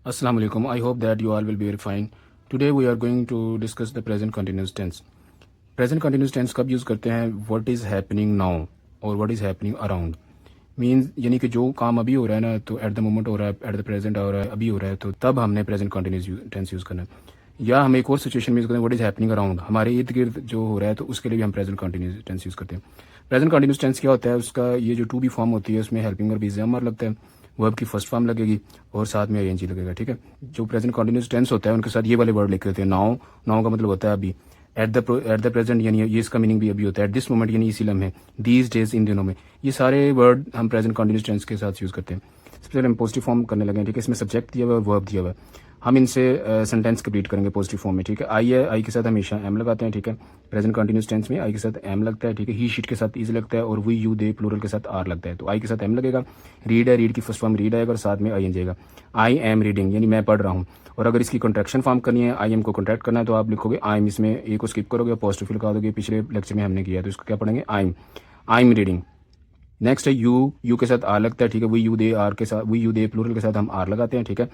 Assalamu alaikum. I hope that you all will be very fine. Today we are going to discuss the present continuous tense. Present continuous tense कब use करते हैं? What is happening now और what is happening around. Means यानी कि जो काम अभी हो रहा है ना, तो एट द मोमेंट हो रहा है, एट द प्रेजेंट हो रहा है, अभी हो रहा है, तो तब हमने प्रेजेंट कंटिन्यूस टेंस यूज़ करना है। या हम एक और सिचुएशन में यूज़ करते हैं व्हाट इज़ हैपनिंग अराउंड, हमारे इर्द गिर्द जो हो रहा है, तो उसके लिए भी हम प्रेजेंट कंटिन्यूस टेंस यूज़ करते हैं। प्रेजेंट कंटिन्यूस टेंस क्या होता है? उसका ये जो टू बी फॉर्म होती है उसमें हेल्पिंग वर्ब इज एमआर लगता है, वर्ब की फर्स्ट फॉर्म लगेगी और साथ में आईएनजी लगेगा। ठीक है, जो प्रेजेंट कंटिन्यूस टेंस होता है उनके साथ ये वाले वर्ड लिखे होते हैं। नाउ, नाउ का मतलब होता है अभी, एट द प्रेजेंट यानी ये इसका मीनिंग भी अभी होता है, एट दिस मोमेंट यानी इसी लम्हे, दीज डेज इन दिनों में, ये सारे वर्ड हम प्रेजेंट कंटिन्यूस टेंस के साथ यूज़ करते हैं। सबसे पहले हम पॉजिटिव फॉर्म करने लगे। ठीक है, इसमें सब्जेक्ट दिया हुआ है और वर्ब दिया हुआ है। हम इनसे सेंटेंस कंप्लीट करेंगे पॉजिटिव फॉर्म में। ठीक है, आई है, आई के साथ हमेशा एम लगाते हैं। ठीक है, प्रेजेंट कंटिन्यूस टेंस में आई के साथ एम लगता है। ठीक है, ही शीट के साथ इज लगता है और वी यू दे प्लूरल के साथ आर लगता है, तो आई के साथ एम लगेगा। रीड है, रीड की फर्स्ट फॉर्म रीड आएगा और साथ में आई एन जाएगा। आई एम रीडिंग यानी मैं पढ़ रहा हूँ। और अगर इसकी कॉन्ट्रैक्शन फॉर्म करनी है, आई एम को कॉन्ट्रैक्ट करना है, तो आप लिखोगे आई एम, इसमें ए को स्किप करोगे, पॉजिटिव लगा दोगे, पिछले लेक्चर में हमने किया, तो इसको क्या पढ़ेंगे? I am reading. नेक्स्ट है यू, यू के साथ आर लगता है। ठीक है, वी यू दे आर के साथ, वी यू दे प्लूरल के साथ हम आर लगाते हैं। ठीक है,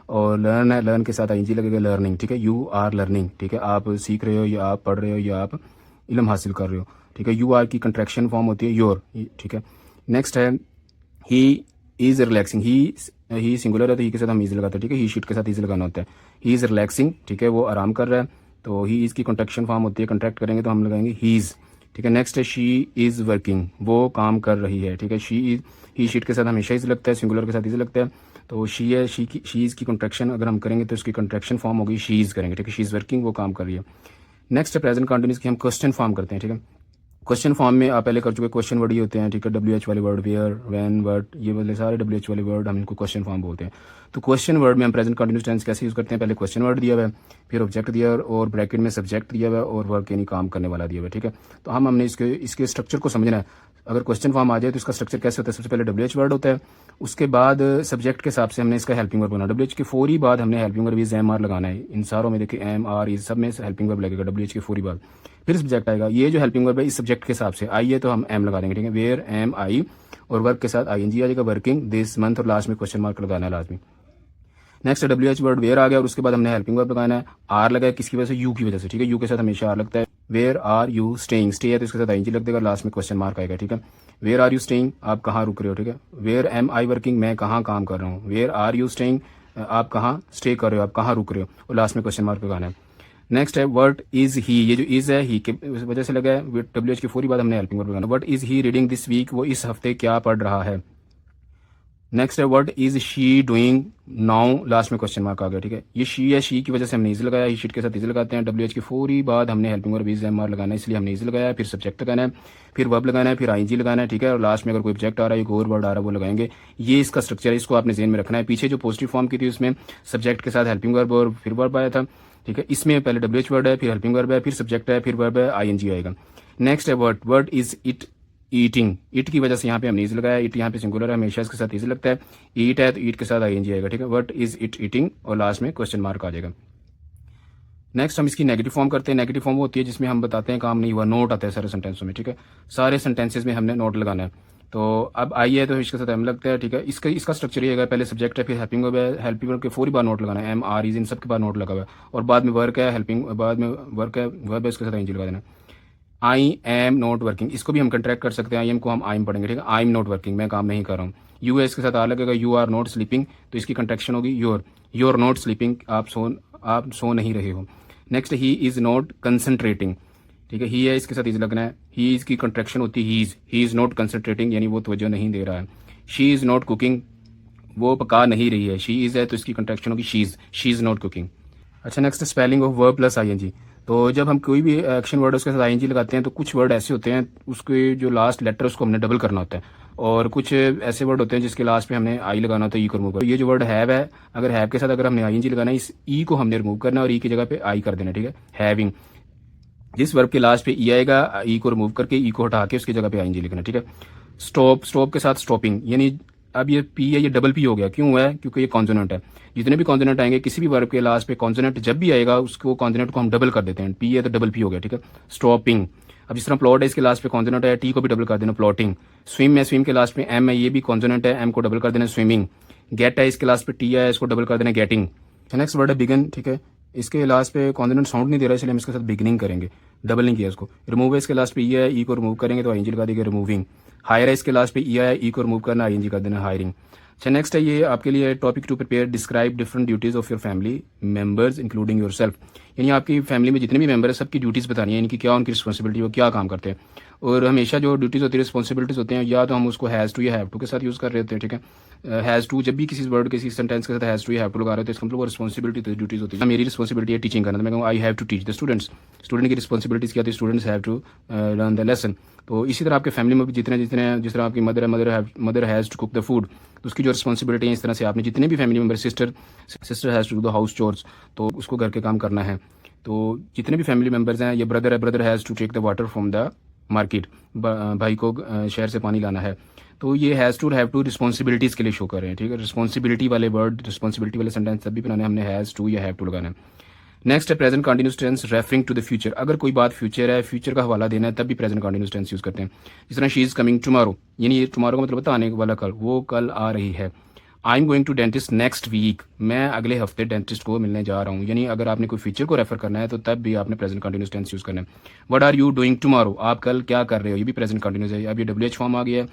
और लर्न है, लर्न के साथ आईएनजी लगेगा, लर्निंग। ठीक है, यू आर लर्निंग। ठीक है, आप सीख रहे हो या आप पढ़ रहे हो या आप इल्म हासिल कर रहे हो। ठीक है, यू आर की कंट्रैक्शन फॉर्म होती है योर। ठीक है, नेक्स्ट है he is relaxing. He singular है तो ही के साथ हम इज लगाते हैं। ठीक है, ही शीट के साथ इज लगाना होता है। He is relaxing. ठीक है, वो आराम कर रहा है, तो ही इज की कंट्रैक्शन फॉर्म होती है, कंट्रैक्ट करेंगे तो हम लगाएंगे ही इज। ठीक है, नेक्स्ट है शी इज़ वर्किंग, वो काम कर रही है। ठीक है, शी इज, ही शीट के साथ हमेशा इज लगता है, सिंगुलर के साथ इज लगता है, तो शी है, शी इज़ की कंट्रैक्शन अगर हम करेंगे तो उसकी कंट्रैक्शन फॉर्म होगी शी इज़ करेंगे। ठीक है, शी इज़ वर्किंग, वो काम कर रही है। नेक्स्ट है प्रेजेंट कंटिन्यूस की हम क्वेश्चन फॉर्म करते हैं। ठीक है, क्वेश्चन फॉर्म में आप पहले कर चुके क्वेश्चन वर्ड ही होते हैं। ठीक है, डब्ल्यू एच वाले वर्ड, वेयर, व्हेन, व्हाट, ये वाले सारे डब्ल्यू एच वाले वर्ड हम इनको क्वेश्चन फॉर्म बोलते हैं। तो क्वेश्चन वर्ड में हम प्रेजेंट कंटिन्यूस टेंस कैसे यूज़ करते हैं? पहले क्वेश्चन वर्ड दिया हुआ है, फिर ऑब्जेक्ट दिया और ब्रैकेट में सब्जेक्ट दिया हुआ है और वर्क यानी काम करने वाला दिया हुआ है। ठीक है, तो हमने इसके स्ट्रक्चर को समझना है। अगर क्वेश्चन फॉर्म आ जाए तो इसका स्ट्रक्चर कैसे होता है? सबसे पहले डब्ल्यू एच वर्ड होता है, उसके बाद सब्जेक्ट के हिसाब से हमने इसका हेल्पिंग वर्ब बनाना। डब्ल्यू एच के फौरी बाद हमने helping verb is am are लगाना है। इन सारों में देखिए एम आर इज, सब में हेल्पिंग वर्ब लगेगा डब्ल्यू एच के फौरी बाद, फिर सब्जेक्ट आएगा। ये जो हेल्पिंग वर्ब है इस सब्जेक्ट के हिसाब से आई है तो हम एम लगा देंगे। ठीक है, वेयर एम आई, और वर्क के साथ आई एन जी आ जाएगा, वर्किंग दिस मंथ, और लास्ट में क्वेश्चन मार्क लगाना है लाजमी। Next W H word where आ गया और उसके बाद हमने हेल्पिंग वर्ब लगाना है। आर लगा है किसकी वजह से? यू की वजह से। ठीक है, यू के साथ हमेशा आर लगता है। Where are you staying, stay है तो इसके साथ आईएनजी लग देगा, लास्ट में क्वेश्चन मार्क आएगा। ठीक है, वेयर आर यू स्टेइंग, आप कहाँ रुक रहे हो। ठीक है, वेयर एम आई वर्किंग, मैं कहाँ काम कर रहा हूँ। वेयर आर यू स्टेइंग, आप कहाँ स्टे कर रहे हो, आप कहाँ रुक रहे हो, और लास्ट में क्वेश्चन मार्क लगाना है। नेक्स्ट है व्हाट इज ही, ये जो इज है ही के वजह से लगा है, डब्ल्यू एच की पूरी बात हमने हेल्पिंग वर्ब लगाना। What is he reading this week, वो इस हफ्ते क्या पढ़ रहा है। नेक्स्ट है what is she doing now, last में क्वेश्चन मार्क आ गया। ठीक है, ये शी है, शी की वजह से हमने इज लगाया, ही शीट के साथ इज लगाते हैं। डब्ल्यू एच की पूरी बाद हमने helping verb is am are लगाना है, इसलिए हमने इज लगाया, फिर सब्जेक्ट लगाना है, फिर वर्ब लगाना है, फिर आईएनजी लगाना है। ठीक है, और लास्ट में अगर कोई ऑब्जेक्ट आ रहा है, एक और वर्ड आ रहा है, वो लगाएंगे। ये इसका स्ट्रक्चर है, इसको आपने ज़हन में रखना है। पीछे जो पॉजिटिव फॉर्म की थी उसमें सब्जेक्ट के साथ हेल्पिंग वर्ब और फिर वर्ब आया था। ठीक है, इसमें पहले डब्ल्यू एच वर्ड है, फिर हेल्पिंग वर्ब है, फिर सब्जेक्ट है, फिर वर्ब है, आईएनजी आएगा। नेक्स्ट है word, word is it eating, it की वजह से यहाँ पे हमने इज लगाया, इट यहाँ पे सिंगुलर है, हमेशा इसके साथ इज लगता है। ईट है तो ईट के साथ आईएनजी आएगा। ठीक है, व्हाट इज इट ईटिंग, और लास्ट में क्वेश्चन मार्क आ जाएगा। नेक्स्ट हम इसकी नेगेटिव फॉर्म करते हैं। नेगेटिव फॉर्म वो होती है जिसमें हम बताते हैं काम नहीं हुआ, नोट आता है सारे सेंटेंसों में। ठीक है, सारे सेंटेंसेस में हमने नोट लगाना है। तो अब आई है तो इसके साथ एम लगता है। ठीक है, इसका स्ट्रक्चर ये है, पहले सब्जेक्ट है, फिर हेल्पिंग वर्ब है, हेल्पिंग वर्ब के पूरी बार नोट लगाना है, एम आर इज, इन सब के बाद नोट लगा हुआ है, और बाद में वर्क है, हेल्पिंग बाद में वर्क है, वर्ब है, इसके साथ आईएनजी लगा देना। आई एम नॉट वर्किंग, इसको भी हम कंट्रैक्ट कर सकते हैं, आई एम को हम आई एम पढ़ेंगे। ठीक है, आई एम नॉट वर्किंग, मैं काम नहीं कर रहा हूँ। यू है इसके साथ आ लगेगा, यू आर नॉट स्लीपिंग, तो इसकी कंट्रैक्शन होगी you're, you are not sleeping, आप सो नहीं रहे हो। Next he is not concentrating. ठीक है, ही है इसके साथ इज लगना है, ही इज की कंट्रैक्शन होती है ही इज नॉट कंसंट्रेटिंग, यानी वो तवज्जो नहीं दे रहा है। शी इज नॉट कुकिंग, वो पका नहीं रही है। शी इज है तो इसकी कंट्रैक्शन होगी शी इज नॉट कुकिंग। अच्छा, next spelling of verb plus ING. तो जब हम कोई भी एक्शन वर्ड उसके साथ आईएनजी लगाते हैं तो कुछ वर्ड ऐसे होते हैं उसके जो लास्ट लेटर उसको हमने डबल करना होता है, और कुछ ऐसे वर्ड होते हैं जिसके लास्ट पे हमने आई लगाना होता है, ई को रिमूव कर। ये जो वर्ड हैव है, अगर हैव के साथ अगर हमने आईएनजी लगाना है, इस ई को हमने रिमूव करना है और ई की जगह पे आई कर देना। ठीक है, हैविंग, जिस वर्ब के लास्ट पे ई आएगा, ई को रिमूव करके ई को हटा के उसकी जगह पे आईएनजी लिखना। ठीक है, स्टॉप, स्टॉप के साथ स्टॉपिंग, यानी अब ये पी है, ये डबल पी हो गया, क्यों है? क्योंकि ये कॉन्सोनेंट है। जितने भी कॉन्सोनेंट आएंगे किसी भी वर्ब के लास्ट पे कॉन्सोनेंट जब भी आएगा उसको कॉन्सोनेंट को हम डबल कर देते हैं। पी है तो डबल पी हो गया। ठीक है, स्टॉपिंग। अब जिस तरह प्लॉट है, इसके लास्ट पे कॉन्सोनेंट है, टी को भी डबल कर देना, प्लॉटिंग। स्विम है, स्विम के लास्ट पे एम है, ये भी कॉन्सोनेंट है, एम को डबल कर देना, स्विमिंग। गेट है, इसके लास्ट पे टी है, इसको डबल कर देना गेटिंग। नेक्स्ट वर्ड है बिगन, ठीक है, इसके लास्ट पे कॉन्सोनेंट साउंड नहीं दे रहा है, इसलिए हम इसके साथ बिगनिंग करेंगे, डबल नहीं किया इसको। रिमूव है, इसके लास्ट पे ई है, ई को रिमूव करेंगे तो आईएनजी लगा देंगे रिमूविंग। हायर है, इसके लास्ट पे ई है, ई को रिमूव करना, आईएनजी कर देना हायरिंग। अच्छा नेक्स्ट है ये आपके लिए topic to prepare describe different duties of your family members including yourself, यानी आपकी फैमिली में जितने भी मेंबर है सबकी ड्यूटीज़ बतानी है, इनकी क्या उनकी रिस्पॉन्सिबिलिटी, वो क्या काम करते हैं। और हमेशा जो ड्यूटीज़ होती है रिस्पॉन्सिबिलिटीज़ होते हैं, या तो हम उसको हैज़ टू या हैव टू के साथ यूज़ कर रहे होते हैं, ठीक है। हैज़ टू जब भी किसी वर्ड किसी सेंटेंस के साथ हैज़ टू या हैव टू लगा रहे होते हैं, इसका मतलब वो रिस्पॉन्सिबिलिटी ड्यूटीज़ होती है। मेरी रिस्पॉन्सिबिलिटी है टीचिंग करना, तो मैं कहूँ I have to teach the students. Student की रिस्पॉन्सिबिलिटीज़ क्या होती है, students have to learn the lesson. तो इसी तरह आपके फैमिली में भी जितने जितने जिस तरह आपकी mother has to cook the food, तो उसकी जो रिस्पॉन्सिबिलिटी है, इस तरह से आपने जितने भी family member, sister has to do the house chores, तो उसको घर के काम करना है। तो जितने भी फैमिली मेंबर्स हैं, ये ब्रदर है, brother has to take the water from the market, भाई को शहर से पानी लाना है। तो ये has to have to responsibilities के लिए शो कर रहे हैं, ठीक है। रिस्पॉन्सिबिलिटी वाले वर्ड, रिस्पॉन्सिबिलिटी वाले सेंटेंस तब भी बनाने हमने हैज़ टू या हैव टू लगाना है। नेक्स्ट है present continuous tense referring to the future, अगर कोई बात फ्यूचर है, फ्यूचर का हवाला देना है, तब भी प्रेजेंट कंटिन्यूस टेंस यूज़ करते हैं। जिस तरह शी इज़ कमिंग टुमारो, यानी ये टुमारो का मतलब होता है आने वाला कल, वो कल आ रही है। I am going to dentist next week, मैं अगले हफ्ते डेंटिस्ट को मिलने जा रहा हूँ, यानी अगर आपने कोई फ्यूचर को रेफर करना है तो तब भी आपने प्रेजेंट कंटिन्यूस टेंस यूज़ करना है। What are you doing tomorrow, आप कल क्या कर रहे हो, ये भी प्रेजेंट कंटिन्यूस है। अब ये WH फॉर्म आ गया है,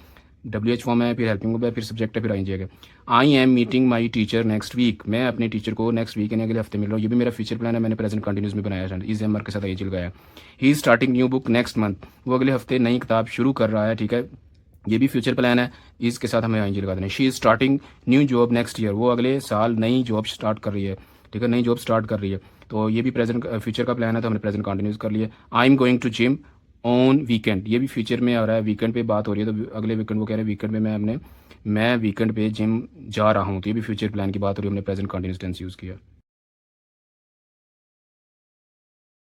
WH फॉर्म है, फिर हेल्पिंग है, फिर सब्जेक्ट है, फिर आएंगे आगे। I am meeting my teacher next week, मैं अपने टीचर को नेक्स्ट वीक यानी अगले हफ्ते मिल रहा हूँ, ये भी मेरा फ्यूचर प्लान है, मैंने प्रेजेंट कंटिन्यूस में बनाया है, इस एमआर के साथ आई लगाया। He is starting new book next month, वो अगले हफ्ते नई किताब शुरू कर रहा है, ठीक है, ये भी फ्यूचर प्लान है, इसके साथ हमें आई लगा देना। She is starting new job next year, वो अगले साल नई जॉब स्टार्ट कर रही है, ठीक है, नई जॉब स्टार्ट कर रही है, तो ये भी प्रेजेंट फ्यूचर का प्लान है, तो हमने प्रेजेंट कंटिन्यूस कर लिया। I am going to gym on weekend, ये भी फ्यूचर में आ रहा है, वीकेंड पे बात हो रही है, तो अगले वीकेंड वो कह रहे हैं वीकेंड में मैं वीकेंड पे जिम जा रहा हूँ, तो ये भी फ्यूचर प्लान की बात हो रही है, हमने प्रेजेंट कंटिन्यूस टेंस यूज़ किया।